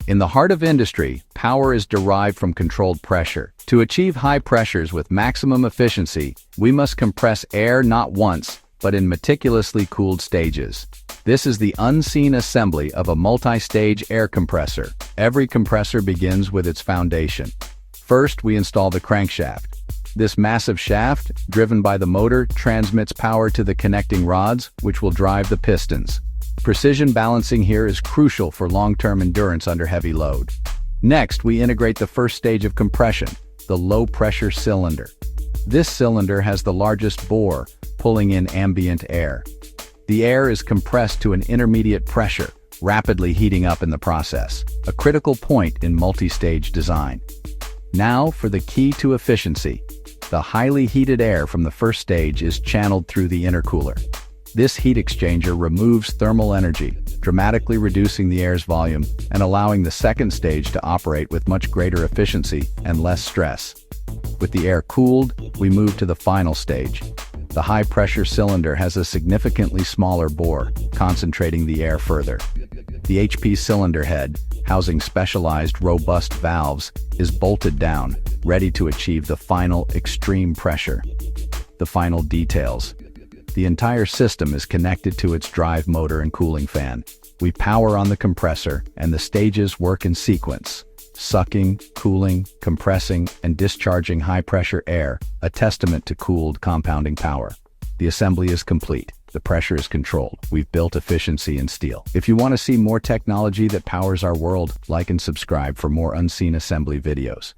In the heart of industry, power is derived from controlled pressure. To achieve high pressures with maximum efficiency, we must compress air not once, but in meticulously cooled stages. This is the unseen assembly of a multi-stage air compressor. Every compressor begins with its foundation. First, we install the crankshaft. This massive shaft, driven by the motor, transmits power to the connecting rods, which will drive the pistons. Precision balancing here is crucial for long-term endurance under heavy load. Next, we integrate the first stage of compression, the low-pressure cylinder. This cylinder has the largest bore, pulling in ambient air. The air is compressed to an intermediate pressure, rapidly heating up in the process, a critical point in multi-stage design. Now for the key to efficiency. The highly heated air from the first stage is channeled through the intercooler. This heat exchanger removes thermal energy, dramatically reducing the air's volume and allowing the second stage to operate with much greater efficiency and less stress. With the air cooled, we move to the final stage. The high-pressure cylinder has a significantly smaller bore, concentrating the air further. The HP cylinder head, housing specialized robust valves, is bolted down, ready to achieve the final extreme pressure. The final details. The entire system is connected to its drive motor and cooling fan. We power on the compressor, and the stages work in sequence. Sucking, cooling, compressing, and discharging high-pressure air, a testament to cooled compounding power. The assembly is complete. The pressure is controlled. We've built efficiency in steel. If you want to see more technology that powers our world, like and subscribe for more unseen assembly videos.